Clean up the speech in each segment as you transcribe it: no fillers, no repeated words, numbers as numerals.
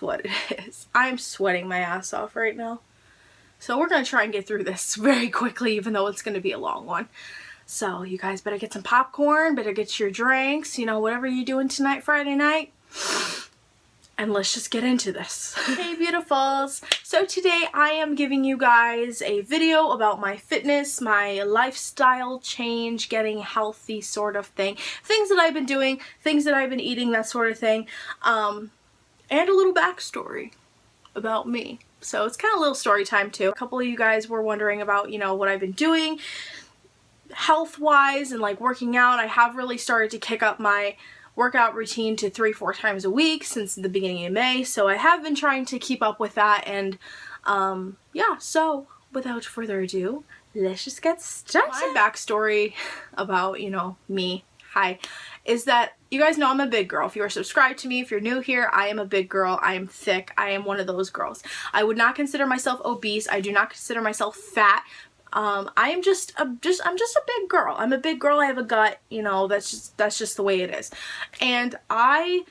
what it is. I'm sweating my ass off right now. So we're gonna try and get through this very quickly, even though it's gonna be a long one. So you guys better get some popcorn, better get your drinks, you know, whatever you're doing tonight, Friday night. And let's just get into this. Hey beautifuls! So today I am giving you guys a video about my fitness, my lifestyle change, getting healthy sort of thing. Things that I've been doing, things that I've been eating, that sort of thing. And a little backstory about me. So it's kind of a little story time too. A couple of you guys were wondering about, you know, what I've been doing health-wise and like working out. I have really started to kick up my workout routine to 3-4 times a week since the beginning of May, so I have been trying to keep up with that. And yeah, so without further ado, let's just get started. My backstory about, you know, me, is that you guys know I'm a big girl. If you are subscribed to me, if you're new here, I am a big girl. I am thick. I am one of those girls. I would not consider myself obese. I do not consider myself fat. I'm just a big girl. I'm a big girl. I have a gut, you know, that's just the way it is. And I,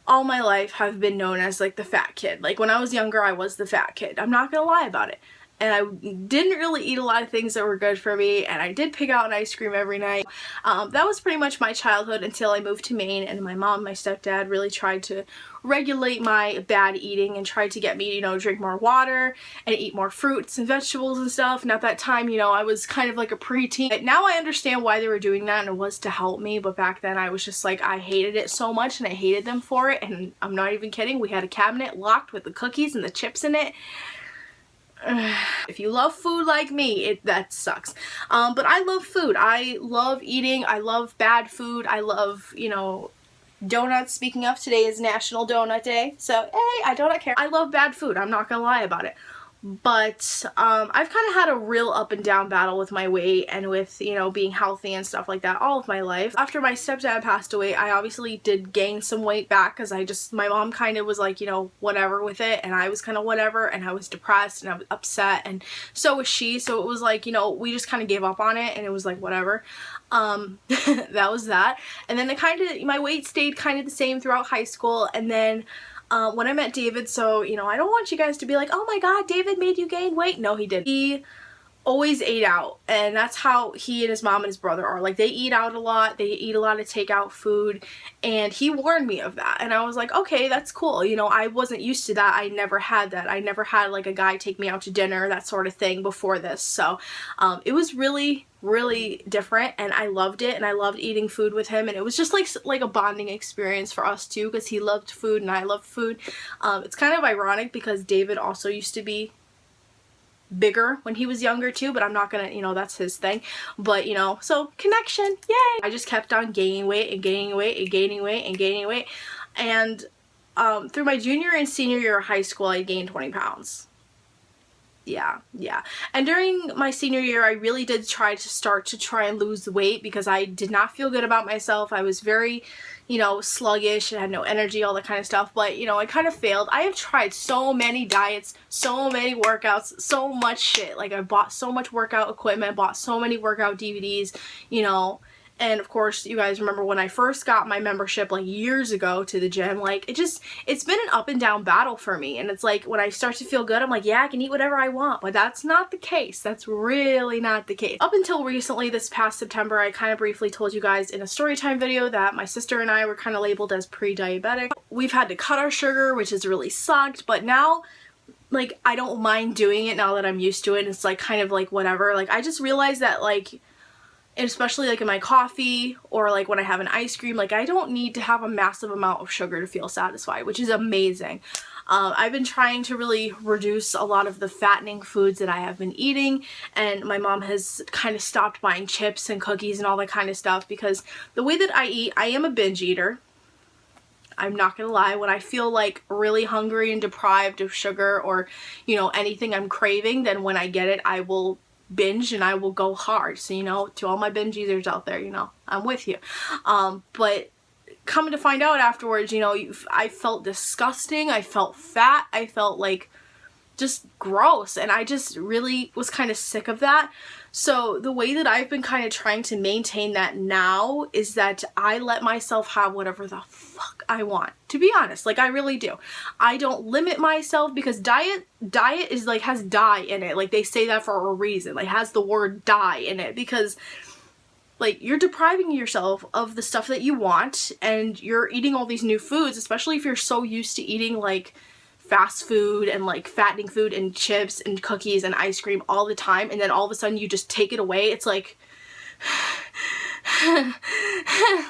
all my life, have been known as like the fat kid. Like when I was younger, I was the fat kid. I'm not gonna lie about it. And I didn't really eat a lot of things that were good for me, and I did pick out an ice cream every night. That was pretty much my childhood until I moved to Maine, and my mom, my stepdad really tried to regulate my bad eating and tried to get me, you know, drink more water and eat more fruits and vegetables and stuff. And at that time, you know, I was kind of like a preteen. But now I understand why they were doing that, and it was to help me. But back then I was just like, I hated it so much and I hated them for it. And I'm not even kidding. We had a cabinet locked with the cookies and the chips in it. If you love food like me, that sucks. But I love food. I love eating. I love bad food. I love, you know, donuts. Speaking of, today is National Donut Day, so hey, I don't care. I love bad food. I'm not gonna lie about it. But I've kind of had a real up and down battle with my weight and with, you know, being healthy and stuff like that all of my life. After my stepdad passed away, I obviously did gain some weight back because my mom kind of was like, you know, whatever with it, and I was kind of whatever, and I was depressed and I was upset, and so was she. So it was like, you know, we just kind of gave up on it, and it was like whatever. That was that. And then my weight stayed kind of the same throughout high school. And then when I met David, so, you know, I don't want you guys to be like, oh my god, David made you gain weight. No, he didn't. He always ate out, and that's how he and his mom and his brother are. Like, they eat out a lot. They eat a lot of takeout food, and he warned me of that. And I was like, okay, that's cool. You know, I wasn't used to that. I never had that. I never had like a guy take me out to dinner, that sort of thing before this. So it was really different, and I loved it, and I loved eating food with him, and it was just like a bonding experience for us too, because he loved food and I loved food. It's kind of ironic because David also used to be bigger when he was younger too, but I'm not gonna, you know, that's his thing. But, you know, so connection, yay! I just kept on gaining weight and gaining weight and gaining weight and gaining weight, and through my junior and senior year of high school, I gained 20 pounds. Yeah. And during my senior year, I really did try and lose the weight because I did not feel good about myself. I was very, you know, sluggish and had no energy, all that kind of stuff. But, you know, I kind of failed. I have tried so many diets, so many workouts, so much shit. Like, I bought so much workout equipment, bought so many workout DVDs, you know. And of course, you guys remember when I first got my membership like years ago to the gym, like it's been an up and down battle for me. And it's like when I start to feel good, I'm like, yeah, I can eat whatever I want. But that's not the case. That's really not the case. Up until recently, this past September, I kind of briefly told you guys in a storytime video that my sister and I were kind of labeled as pre-diabetic. We've had to cut our sugar, which has really sucked. But now, like, I don't mind doing it now that I'm used to it. And it's like kind of like whatever. Like, I just realized that, like, especially like in my coffee or like when I have an ice cream, like I don't need to have a massive amount of sugar to feel satisfied, which is amazing. I've been trying to really reduce a lot of the fattening foods that I have been eating, and my mom has kind of stopped buying chips and cookies and all that kind of stuff because the way that I eat, I am a binge eater. I'm not gonna lie, when I feel like really hungry and deprived of sugar or, you know, anything I'm craving, then when I get it, I will binge and I will go hard. So, you know, to all my binge eaters out there, you know, I'm with you. But coming to find out afterwards, you know, I felt disgusting, I felt fat, I felt like just gross, and I just really was kind of sick of that. So the way that I've been kind of trying to maintain that now is that I let myself have whatever the fuck I want, to be honest. Like, I really do. I don't limit myself, because diet is like, has die in it. Like, they say that for a reason. Like, has the word die in it, because like, you're depriving yourself of the stuff that you want, and you're eating all these new foods, especially if you're so used to eating like fast food and like fattening food and chips and cookies and ice cream all the time, and then all of a sudden you just take it away. It's like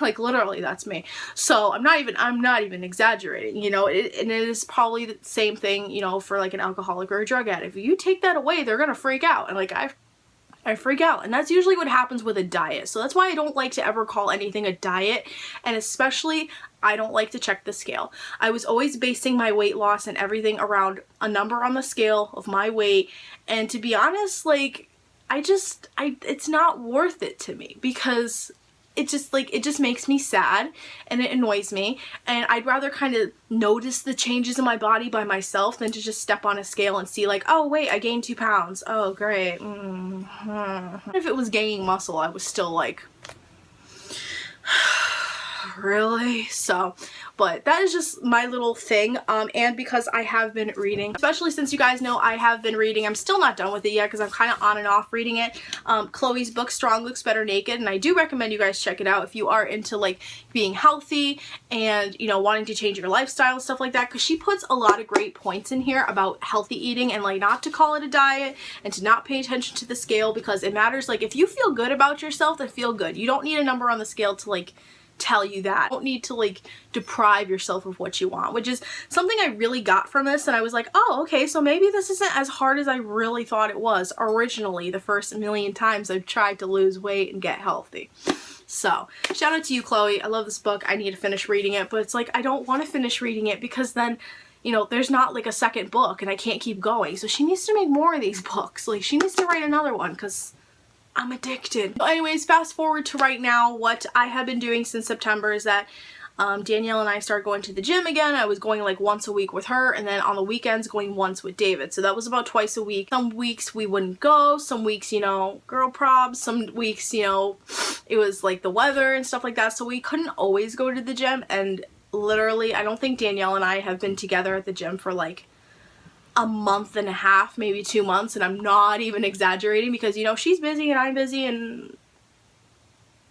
like, literally, that's me. So I'm not even exaggerating, you know. And it is probably the same thing, you know, for like an alcoholic or a drug addict. If you take that away, they're gonna freak out. And like, I freak out, and that's usually what happens with a diet. So that's why I don't like to ever call anything a diet, and especially I don't like to check the scale. I was always basing my weight loss and everything around a number on the scale of my weight, and to be honest, like, it's not worth it to me, because it just makes me sad and it annoys me, and I'd rather kind of notice the changes in my body by myself than to just step on a scale and see like, oh wait, I gained 2 pounds. Oh great. If it was gaining muscle, I was still like, really? So, but that is just my little thing, and because I have been reading, especially since you guys know I have been reading, I'm still not done with it yet because I'm kind of on and off reading it, Khloe's book, Strong Looks Better Naked, and I do recommend you guys check it out if you are into like being healthy and, you know, wanting to change your lifestyle and stuff like that, because she puts a lot of great points in here about healthy eating and like not to call it a diet and to not pay attention to the scale, because it matters. Like, if you feel good about yourself, then feel good. You don't need a number on the scale to like tell you that. You don't need to like deprive yourself of what you want, which is something I really got from this, and I was like, oh, okay, so maybe this isn't as hard as I really thought it was originally, the first million times I've tried to lose weight and get healthy. So shout out to you, Khloe. I love this book. I need to finish reading it, but it's like, I don't want to finish reading it because then, you know, there's not like a second book and I can't keep going. So she needs to make more of these books. Like, she needs to write another one, because I'm addicted. So anyways, fast forward to right now. What I have been doing since September is that Danielle and I started going to the gym again. I was going like once a week with her, and then on the weekends going once with David. So that was about twice a week. Some weeks we wouldn't go. Some weeks, you know, girl probs. Some weeks, you know, it was like the weather and stuff like that. So we couldn't always go to the gym, and literally I don't think Danielle and I have been together at the gym for like a month and a half, maybe 2 months, and I'm not even exaggerating, because, you know, she's busy and I'm busy, and,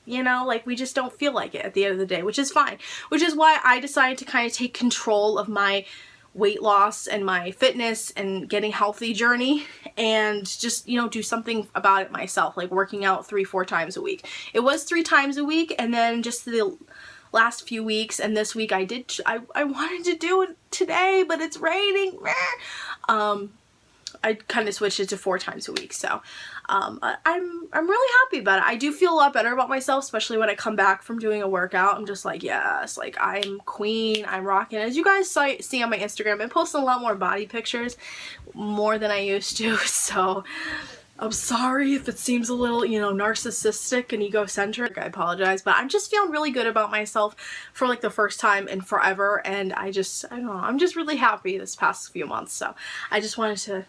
you know, like, we just don't feel like it at the end of the day, which is fine, which is why I decided to kind of take control of my weight loss and my fitness and getting healthy journey, and just, you know, do something about it myself, like working out 3-4 times a week. It was 3 times a week, and then just the last few weeks and this week I wanted to do it today, but it's raining. I kind of switched it to 4 times a week. So I'm really happy about it. I do feel a lot better about myself, especially when I come back from doing a workout. I'm just like, yes, like, I'm queen, I'm rocking. As you guys see on my Instagram, I've been posting a lot more body pictures, more than I used to, so I'm sorry if it seems a little, you know, narcissistic and egocentric. I apologize, but I'm just feeling really good about myself for like the first time in forever, and I don't know, I'm just really happy this past few months. So I just wanted to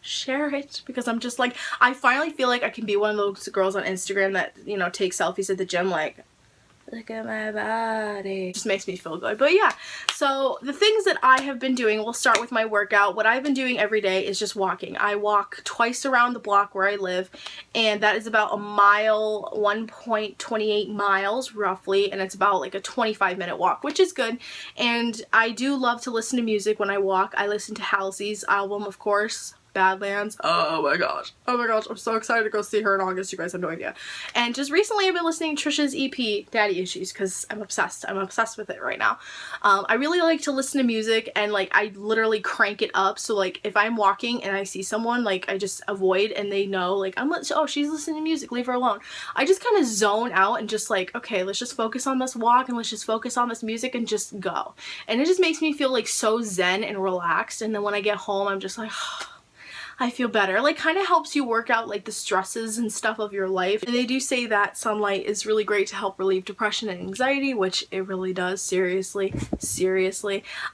share it, because I'm just like, I finally feel like I can be one of those girls on Instagram that, you know, take selfies at the gym like, look at my body. It just makes me feel good. But yeah, so the things that I have been doing, we'll start with my workout. What I've been doing every day is just walking. I walk twice around the block where I live, and that is about a mile, 1.28 miles roughly, and it's about like a 25-minute walk, which is good. And I do love to listen to music when I walk. I listen to Halsey's album, of course, Badlands. Oh my gosh, I'm so excited to go see her in August. You guys have no idea. And just recently I've been listening to Trisha's EP, Daddy Issues, because I'm obsessed with it right now. I really like to listen to music, and like, I literally crank it up, so like, if I'm walking and I see someone, like, I just avoid, and they know like, oh, she's listening to music, leave her alone. I just kind of zone out and just like, okay, let's just focus on this walk, and let's just focus on this music and just go. And it just makes me feel like so zen and relaxed, and then when I get home I'm just like, I feel better. Like, kind of helps you work out like the stresses and stuff of your life. And they do say that sunlight is really great to help relieve depression and anxiety, which it really does, seriously.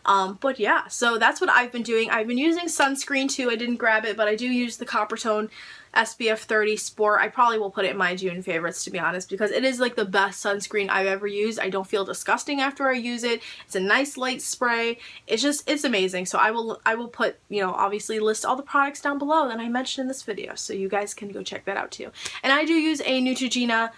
But yeah, so that's what I've been doing. I've been using sunscreen too. I didn't grab it, but I do use the Coppertone SPF 30 Sport. I probably will put it in my June favorites, to be honest, because it is like the best sunscreen I've ever used. I don't feel disgusting after I use it. It's a nice light spray. It's amazing. So I will put, you know, obviously list all the products down below that I mentioned in this video, so you guys can go check that out too. And I do use a Neutrogena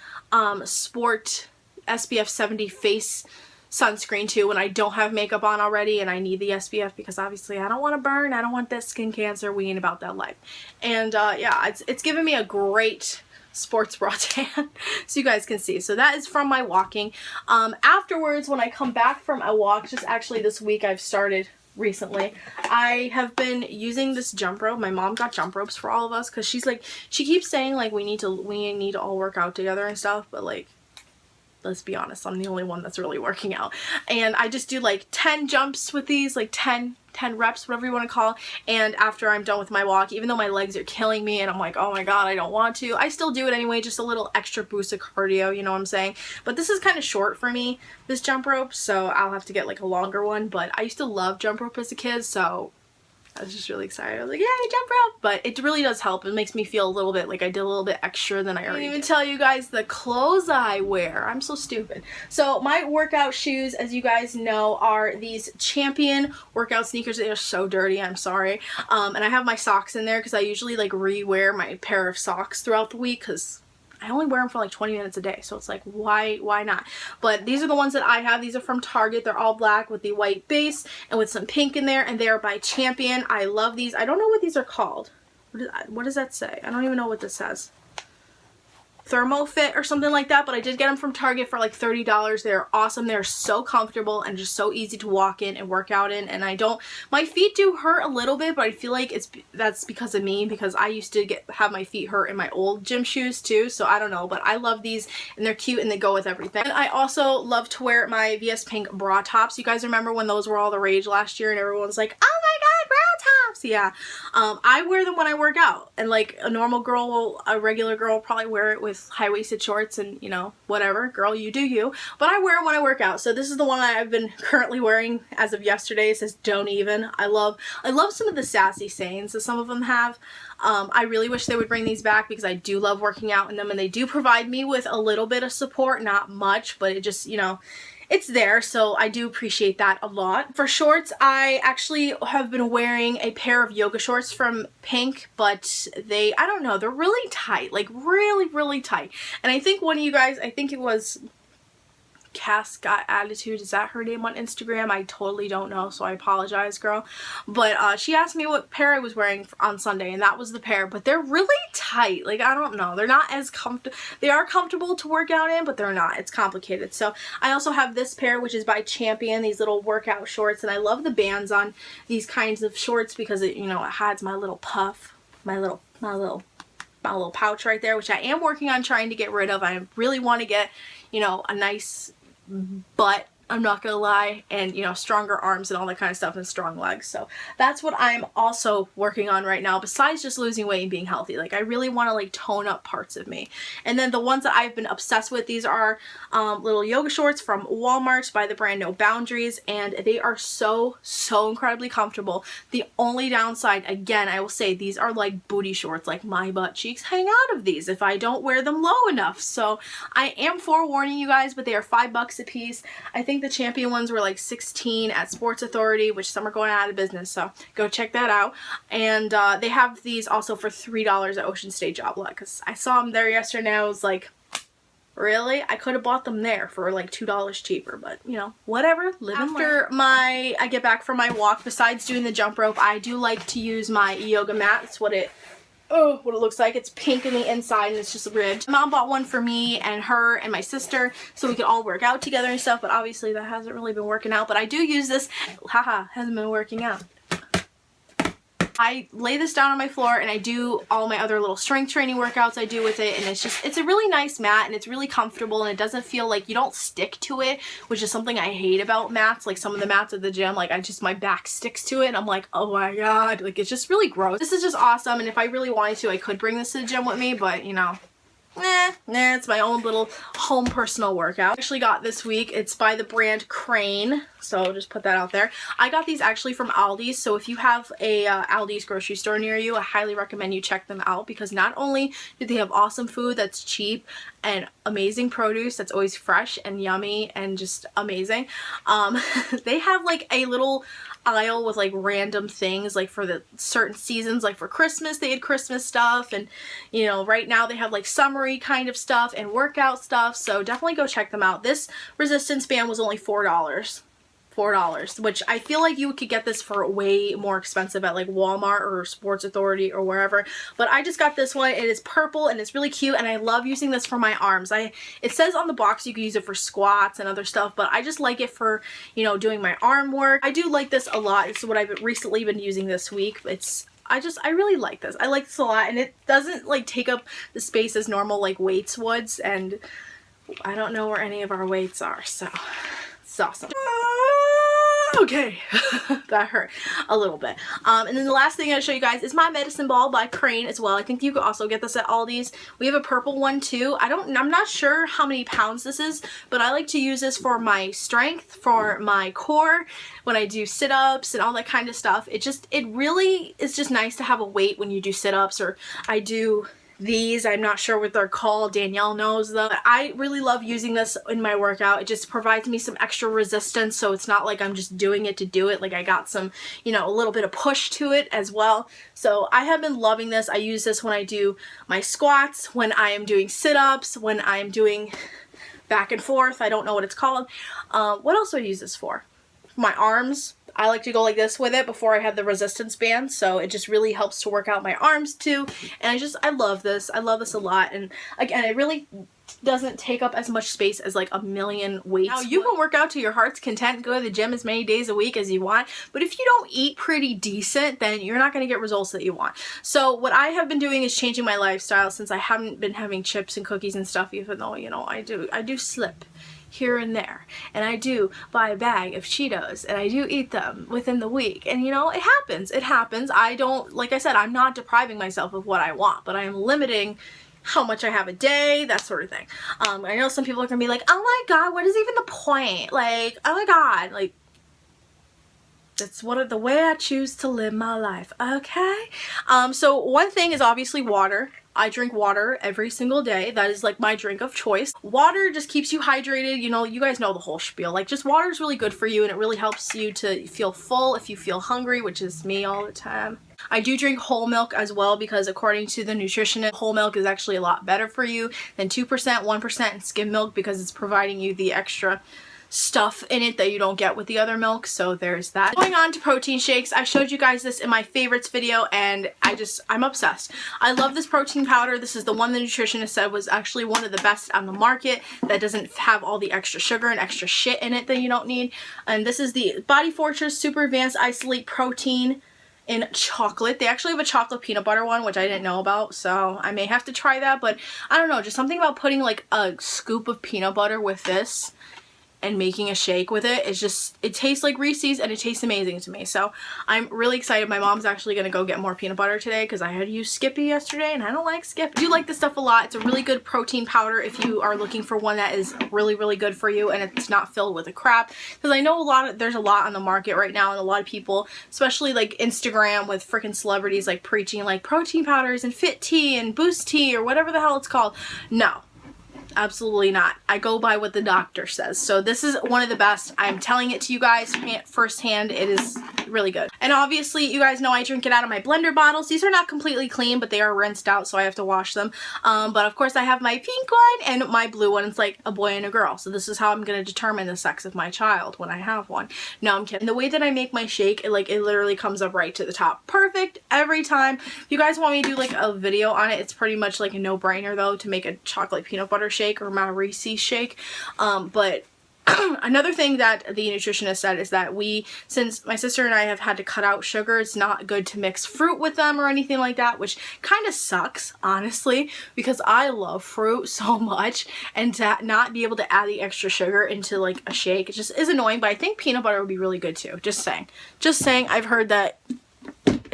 Sport SPF 70 face sunscreen too when I don't have makeup on already and I need the SPF, because obviously I don't want to burn. I don't want that skin cancer. We ain't about that life. And yeah, it's given me a great sports bra tan so you guys can see. So that is from my walking. Afterwards, when I come back from a walk, just actually this week I've started recently, I have been using this jump rope. My mom got jump ropes for all of us because she's like, she keeps saying like we need to all work out together and stuff, but like, let's be honest, I'm the only one that's really working out. And I just do like 10 jumps with these, like 10 reps, whatever you want to call it. And after I'm done with my walk, even though my legs are killing me and I'm like, oh my god, I don't want to, I still do it anyway, just a little extra boost of cardio, you know what I'm saying? But this is kind of short for me, this jump rope, so I'll have to get like a longer one. But I used to love jump rope as a kid, so I was just really excited. I was like, yay, jump rope! But it really does help. It makes me feel a little bit like I did a little bit extra than I already did. I didn't even tell you guys the clothes I wear. I'm so stupid. So my workout shoes, as you guys know, are these Champion workout sneakers. They are so dirty, I'm sorry. And I have my socks in there because I usually like re-wear my pair of socks throughout the week because I only wear them for like 20 minutes a day, so it's like, why not? But these are the ones that I have. These are from Target. They're all black with the white base and with some pink in there, and they are by Champion. I love these. I don't know what these are called. What does that say? I don't even know what this says. Thermo Fit or something like that, but I did get them from Target for like $30. They're awesome. They're so comfortable and just so easy to walk in and work out in. And my feet do hurt a little bit, but I feel like that's because of me, because I used to have my feet hurt in my old gym shoes too, so I don't know. But I love these and they're cute and they go with everything. And I also love to wear my VS Pink bra tops. You guys remember when those were all the rage last year and everyone was like, oh my god, bra tops! Yeah. I wear them when I work out, and like a normal girl a regular girl will probably wear it with high-waisted shorts and, you know, whatever. Girl, you do you. But I wear them when I work out. So this is the one I've been currently wearing as of yesterday. It says don't even. I love some of the sassy sayings that some of them have. I really wish they would bring these back because I do love working out in them, and they do provide me with a little bit of support, not much, but it just, you know, it's there, so I do appreciate that a lot. For shorts, I actually have been wearing a pair of yoga shorts from Pink, but I don't know, they're really tight, like really, really tight. And I think one of you guys, I think it was Cass Got Attitude, is that her name on Instagram? I totally don't know, so I apologize, girl. But she asked me what pair I was wearing on Sunday, and that was the pair. But they're really tight. Like, I don't know. They're not as comfortable. They are comfortable to work out in, but they're not. It's complicated. So I also have this pair, which is by Champion, these little workout shorts. And I love the bands on these kinds of shorts because it, you know, it hides my little puff, my little pouch right there, which I am working on trying to get rid of. I really want to get, you know, a nice butt, I'm not gonna lie, and, you know, stronger arms and all that kind of stuff, and strong legs. So that's what I'm also working on right now, besides just losing weight and being healthy. Like, I really want to like tone up parts of me. And then the ones that I've been obsessed with, these are little yoga shorts from Walmart by the brand No Boundaries, and they are so incredibly comfortable. The only downside, again, I will say, these are like booty shorts. Like, my butt cheeks hang out of these if I don't wear them low enough. So I am forewarning you guys, but they are $5 a piece. I think the Champion ones were like $16 at Sports Authority, which some are going out of business, so go check that out. And they have these also for $3 at Ocean State Job Lot, because I saw them there yesterday and I was like, really? I could have bought them there for like $2 cheaper, but, you know, whatever. After I get back from my walk, besides doing the jump rope, I do like to use my yoga mat. That's what it looks like. It's pink in the inside and it's just ribbed. Mom bought one for me and her and my sister so we could all work out together and stuff, but obviously that hasn't really been working out. But I do use this. Haha, hasn't been working out. I lay this down on my floor and I do all my other little strength training workouts I do with it, and it's a really nice mat and it's really comfortable, and it doesn't feel like you don't stick to it, which is something I hate about mats. Like, some of the mats at the gym, like, my back sticks to it and I'm like, oh my god, like, it's just really gross. This is just awesome, and if I really wanted to, I could bring this to the gym with me, but, you know, It's my own little home personal workout. I actually got this week. It's by the brand Crane, so I'll just put that out there. I got these actually from Aldi's, so if you have a Aldi's grocery store near you, I highly recommend you check them out, because not only do they have awesome food that's cheap and amazing produce that's always fresh and yummy and just amazing, they have like a little aisle with like random things, like for the certain seasons, like for Christmas they had Christmas stuff, and you know, right now they have like summery kind of stuff and workout stuff, so definitely go check them out. This resistance band was only $4, which I feel like you could get this for way more expensive at like Walmart or Sports Authority or wherever, but I just got this one. It is purple and it's really cute, and I love using this for my arms. It says on the box you can use it for squats and other stuff, but I just like it for, you know, doing my arm work. I do like this a lot. It's what I've recently been using this week. I really like this. I like this a lot, and it doesn't like take up the space as normal like weights would, and I don't know where any of our weights are, so it's awesome. Okay, that hurt a little bit. And then the last thing I'm going to show you guys is my medicine ball by Crane as well. I think you could also get this at Aldi's. We have a purple one too. I'm not sure how many pounds this is, but I like to use this for my strength, for my core, when I do sit-ups and all that kind of stuff. It really is just nice to have a weight when you do sit-ups, or I do these. I'm not sure what they're called. Danielle knows them. But I really love using this in my workout. It just provides me some extra resistance, so it's not like I'm just doing it to do it. Like I got some, you know, a little bit of push to it as well. So I have been loving this. I use this when I do my squats, when I am doing sit-ups, when I am doing back and forth. I don't know what it's called. What else do I use this for? My arms. I like to go like this with it before I have the resistance band, so it just really helps to work out my arms too. And I love this. I love this a lot. And again, it really doesn't take up as much space as like a million weights. Now you can work out to your heart's content, go to the gym as many days a week as you want, but if you don't eat pretty decent, then you're not going to get results that you want. So what I have been doing is changing my lifestyle, since I haven't been having chips and cookies and stuff, even though, you know, I do slip here and there, and I do buy a bag of Cheetos and I do eat them within the week, and you know, it happens. I don't, like I said, I'm not depriving myself of what I want, but I am limiting how much I have a day, that sort of thing. I know some people are gonna be like, oh my god, what is even the point? Like, oh my god, like, that's the way I choose to live my life, okay? So one thing is obviously water. I drink water every single day. That is like my drink of choice. Water just keeps you hydrated. You know, you guys know the whole spiel. Like, just water is really good for you, and it really helps you to feel full if you feel hungry, which is me all the time. I do drink whole milk as well, because according to the nutritionist, whole milk is actually a lot better for you than 2%, 1% and skim milk, because it's providing you the extra stuff in it that you don't get with the other milk. So there's that. Going on to protein shakes, I showed you guys this in my favorites video, and I'm obsessed. I love this protein powder. This is the one the nutritionist said was actually one of the best on the market, that doesn't have all the extra sugar and extra shit in it that you don't need. And this is the Body Fortress Super Advanced Isolate Protein in chocolate. They actually have a chocolate peanut butter one, which I didn't know about, so I may have to try that. But I don't know, just something about putting like a scoop of peanut butter with this and making a shake with it, it tastes like Reese's, and it tastes amazing to me. So I'm really excited. My mom's actually gonna go get more peanut butter today, because I had used Skippy yesterday and I don't like Skippy. I do like this stuff a lot. It's a really good protein powder if you are looking for one that is really, really good for you and it's not filled with a crap. Because I know there's a lot on the market right now, and a lot of people, especially like Instagram, with freaking celebrities like preaching like protein powders and fit tea and boost tea or whatever the hell it's called. No. Absolutely not. I go by what the doctor says. So this is one of the best. I'm telling it to you guys firsthand. It is really good. And obviously, you guys know I drink it out of my blender bottles. These are not completely clean, but they are rinsed out, so I have to wash them. But of course, I have my pink one and my blue one. It's like a boy and a girl. So this is how I'm going to determine the sex of my child when I have one. No, I'm kidding. The way that I make my shake, it literally comes up right to the top. Perfect every time. If you guys want me to do like a video on it, it's pretty much like a no-brainer though to make a chocolate peanut butter shake or my Reese's shake. But another thing that the nutritionist said is that since my sister and I have had to cut out sugar, it's not good to mix fruit with them or anything like that, which kind of sucks, honestly, because I love fruit so much, and to not be able to add the extra sugar into like a shake, it just is annoying. But I think peanut butter would be really good too. Just saying. I've heard that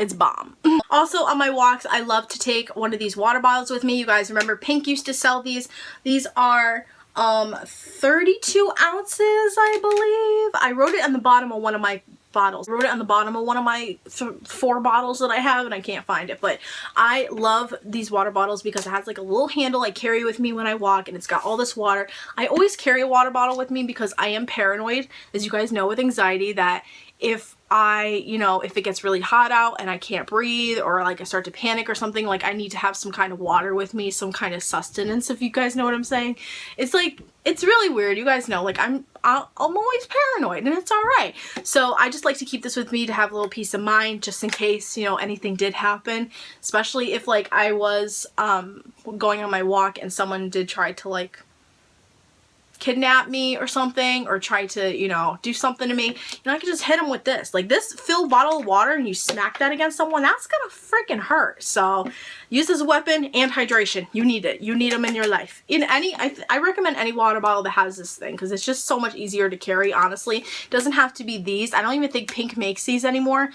It's bomb. Also on my walks, I love to take one of these water bottles with me. You guys remember Pink used to sell these. These are 32 ounces, I believe. I wrote it on the bottom of one of my bottles. I wrote it on the bottom of one of my 4 bottles that I have, and I can't find it. But I love these water bottles because it has like a little handle I carry with me when I walk, and it's got all this water. I always carry a water bottle with me because I am paranoid, as you guys know, with anxiety, that if if it gets really hot out and I can't breathe, or like I start to panic or something, like I need to have some kind of water with me, some kind of sustenance, if you guys know what I'm saying. It's like, it's really weird. You guys know, like I'm always paranoid, and it's alright. So I just like to keep this with me to have a little peace of mind, just in case, anything did happen, especially if like I was going on my walk and someone did try to like kidnap me or something, or try to, do something to me. I could just hit them with this. Like this filled bottle of water, and you smack that against someone, that's gonna freaking hurt. So use as a weapon and hydration. You need it. You need them in your life. In any, I recommend any water bottle that has this thing, because it's just so much easier to carry, honestly. It doesn't have to be these. I don't even think Pink makes these anymore.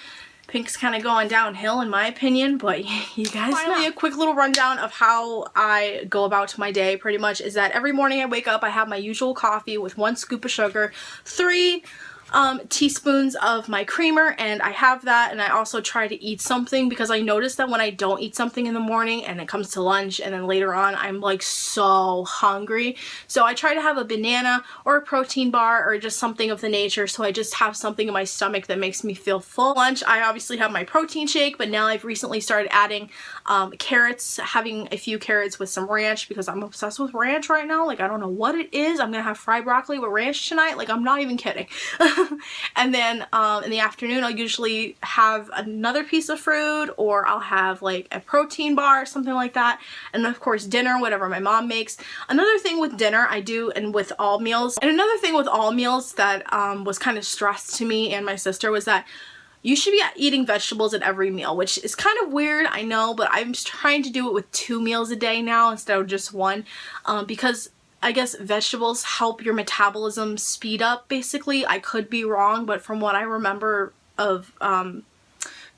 Pink's kind of going downhill in my opinion, but you guys know. Finally, a quick little rundown of how I go about my day pretty much is that every morning I wake up, I have my usual coffee with 1 scoop of sugar, 3 teaspoons of my creamer, and I have that. And I also try to eat something, because I notice that when I don't eat something in the morning and it comes to lunch and then later on, I'm like so hungry. So I try to have a banana or a protein bar or just something of the nature, so I just have something in my stomach that makes me feel full. Lunch, I obviously have my protein shake, but now I've recently started adding carrots, having a few carrots with some ranch, because I'm obsessed with ranch right now. Like, I don't know what it is. I'm gonna have fried broccoli with ranch tonight. Like, I'm not even kidding. And then in the afternoon, I'll usually have another piece of fruit, or I'll have like a protein bar or something like that. And of course dinner, whatever my mom makes. Another thing with dinner I do, and with all meals, that was kind of stressed to me and my sister, was that you should be eating vegetables at every meal, which is kind of weird, I know, but I'm trying to do it with 2 meals a day now instead of just 1, because I guess vegetables help your metabolism speed up, basically. I could be wrong, but from what I remember of the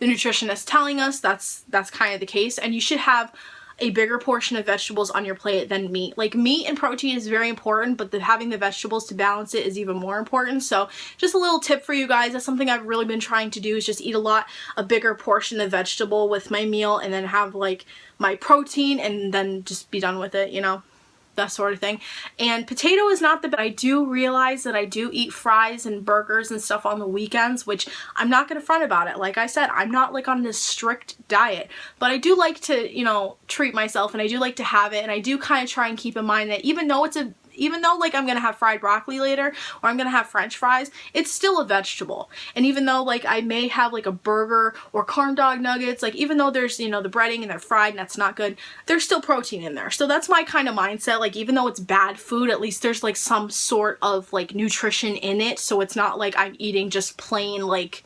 nutritionist telling us, that's kind of the case. And you should have a bigger portion of vegetables on your plate than meat. Like, meat and protein is very important, but having the vegetables to balance it is even more important. So just a little tip for you guys. That's something I've really been trying to do, is just eat a bigger portion of vegetable with my meal, and then have like my protein, and then just be done with it, that sort of thing. And potato is not the best. I do realize that I do eat fries and burgers and stuff on the weekends, which I'm not gonna front about it. Like I said, I'm not like on this strict diet, but I do like to, treat myself, and I do like to have it, and I do kind of try and keep in mind that even though like I'm gonna have fried broccoli later, or I'm gonna have french fries, it's still a vegetable. And even though like I may have like a burger or corn dog nuggets, like even though there's, the breading and they're fried and that's not good, there's still protein in there. So that's my kind of mindset. Like, even though it's bad food, at least there's like some sort of like nutrition in it. So it's not like I'm eating just plain like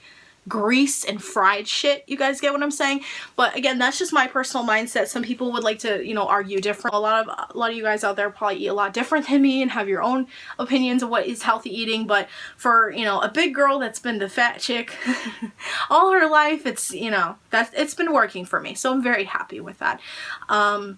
grease and fried shit. You guys get what I'm saying? But again, that's just my personal mindset. Some people would like to, argue different. A lot of you guys out there probably eat a lot different than me and have your own opinions of what is healthy eating. But for, a big girl that's been the fat chick all her life, it's, it's been working for me. So I'm very happy with that. And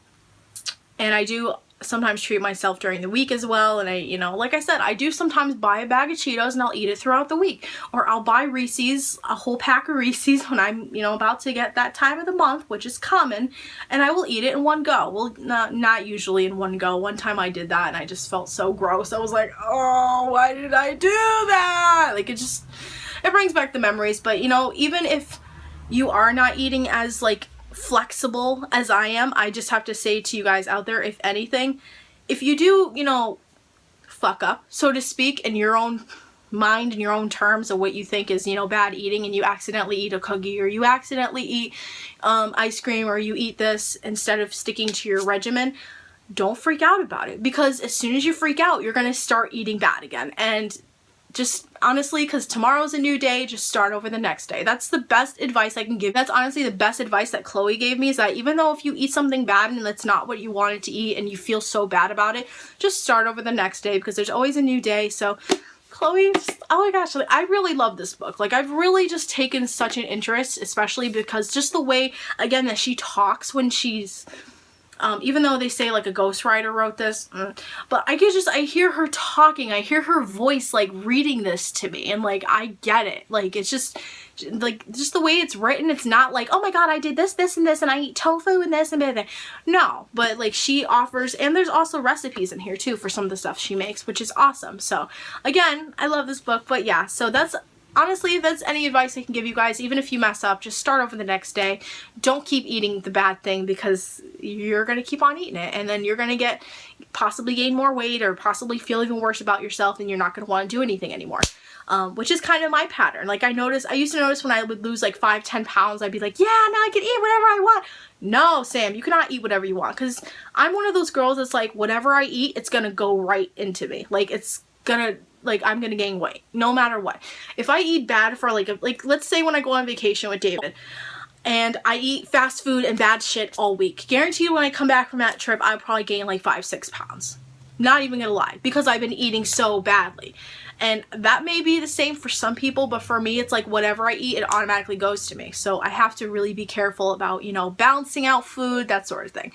I do sometimes treat myself during the week as well. And I, like I said, I do sometimes buy a bag of Cheetos and I'll eat it throughout the week. Or I'll buy Reese's, a whole pack of Reese's when I'm, about to get that time of the month, which is common, and I will eat it in one go. Well, not usually in one go. One time I did that and I just felt so gross. I was like, oh, why did I do that? Like, it brings back the memories. But, even if you are not eating as, like, flexible as I am, I just have to say to you guys out there, if anything, if you do, fuck up, so to speak, in your own mind, in your own terms of what you think is, bad eating, and you accidentally eat a cookie, or you accidentally eat ice cream, or you eat this instead of sticking to your regimen, don't freak out about it, because as soon as you freak out, you're gonna start eating bad again. And just honestly, because tomorrow's a new day, just start over the next day. That's the best advice I can give. That's honestly the best advice that Khloe gave me, is that even though if you eat something bad and that's not what you wanted to eat and you feel so bad about it, just start over the next day, because there's always a new day. So Khloe, oh my gosh, like, I really love this book. Like, I've really just taken such an interest, especially because just the way, again, that she talks when she's, even though they say like a ghostwriter wrote this, but I hear her talking, I hear her voice like reading this to me, and like, I get it. Like, it's just like, just the way it's written, it's not like, oh my god, I did this, this, and this, and I eat tofu and this and that. No, but like, she offers, and there's also recipes in here too for some of the stuff she makes, which is awesome. So again, I love this book. But yeah, so that's, honestly, that's any advice I can give you guys. Even if you mess up, just start over the next day. Don't keep eating the bad thing, because you're going to keep on eating it, and then you're going to possibly gain more weight, or possibly feel even worse about yourself, and you're not going to want to do anything anymore. Which is kind of my pattern. Like, I used to notice when I would lose like 5-10 pounds, I'd be like, yeah, now I can eat whatever I want. No, Sam, you cannot eat whatever you want, because I'm one of those girls that's like, whatever I eat, it's going to go right into me. Like, it's going to, like, I'm gonna gain weight no matter what. If I eat bad for like let's say when I go on vacation with David and I eat fast food and bad shit all week, guaranteed when I come back from that trip, I'll probably gain like 5-6 pounds. Not even gonna lie, because I've been eating so badly. And that may be the same for some people, but for me, it's like whatever I eat, it automatically goes to me. So I have to really be careful about, you know, balancing out food, that sort of thing.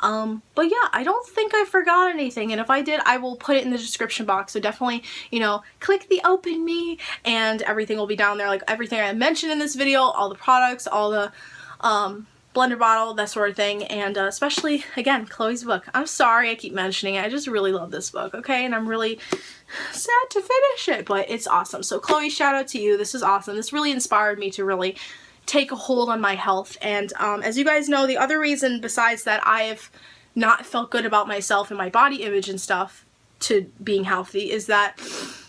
But yeah, I don't think I forgot anything, and if I did, I will put it in the description box. So definitely, you know, click the open me, and everything will be down there, like everything I mentioned in this video, all the products, all the blender bottle, that sort of thing, and especially, again, Khloe's book. I'm sorry I keep mentioning it, I just really love this book, okay? And I'm really sad to finish it, but it's awesome. So Khloe, shout out to you. This is awesome. This really inspired me to really take a hold on my health. And as you guys know, the other reason besides that I have not felt good about myself and my body image and stuff to being healthy is that,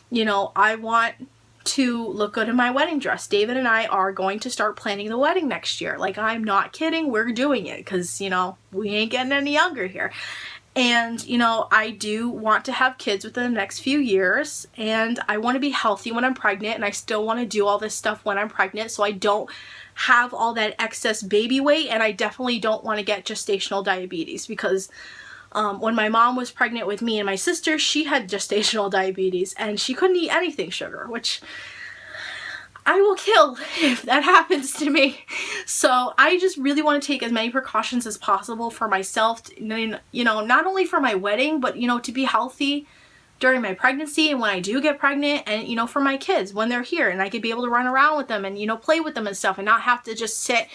you know, I want to look good in my wedding dress. David and I are going to start planning the wedding next year. Like, I'm not kidding, we're doing it, because, you know, we ain't getting any younger here. And, you know, I do want to have kids within the next few years, and I want to be healthy when I'm pregnant, and I still want to do all this stuff when I'm pregnant, so I don't have all that excess baby weight, and I definitely don't want to get gestational diabetes, because when my mom was pregnant with me and my sister, she had gestational diabetes, and she couldn't eat anything sugar, which I will kill if that happens to me. So I just really want to take as many precautions as possible for myself, you know, not only for my wedding, but, you know, to be healthy during my pregnancy and when I do get pregnant, and, you know, for my kids when they're here, and I could be able to run around with them and, you know, play with them and stuff, and not have to just sit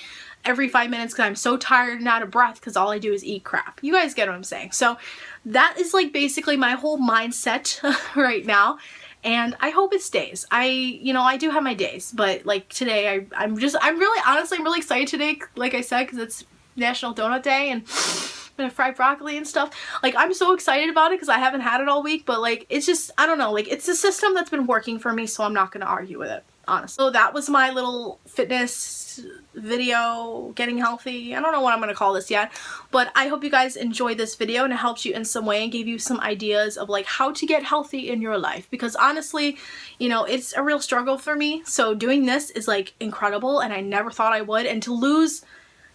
every 5 minutes because I'm so tired and out of breath because all I do is eat crap. You guys get what I'm saying? So that is like basically my whole mindset right now, and I hope it stays. You know, I do have my days, but like today, I'm really excited today, like I said, because it's National Donut Day, and I'm gonna fry broccoli and stuff. Like, I'm so excited about it because I haven't had it all week, but like, it's just, I don't know, like, it's a system that's been working for me, so I'm not gonna argue with it, honestly. So that was my little fitness video, getting healthy. I don't know what I'm gonna call this yet, but I hope you guys enjoyed this video and it helps you in some way and gave you some ideas of like how to get healthy in your life, because honestly, you know, it's a real struggle for me. So doing this is like incredible, and I never thought I would. And to lose,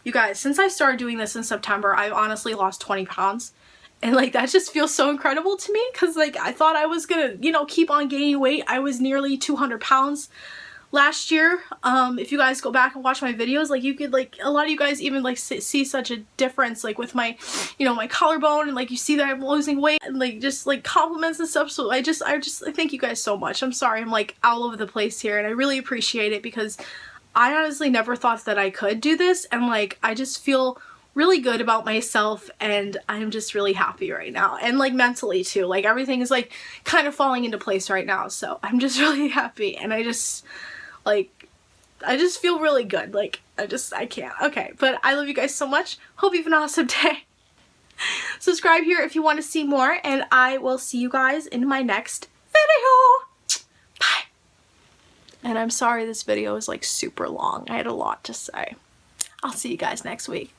you guys, since I started doing this in September, I've honestly lost 20 pounds. And like, that just feels so incredible to me, because like, I thought I was gonna, you know, keep on gaining weight. I was nearly 200 pounds last year. If you guys go back and watch my videos, like, you could, like, a lot of you guys even like see such a difference, like with my, you know, my collarbone, and like you see that I'm losing weight, and like just like compliments and stuff. So I thank you guys so much. I'm sorry I'm like all over the place here, and I really appreciate it, because I honestly never thought that I could do this, and like, I just feel really good about myself, and I'm just really happy right now, and like mentally too, like everything is like kind of falling into place right now, so I'm just really happy, and I just feel really good. Like, I can't. Okay, but I love you guys so much. Hope you have an awesome day. Subscribe here if you want to see more, and I will see you guys in my next video. Bye. And I'm sorry this video is like super long. I had a lot to say. I'll see you guys next week.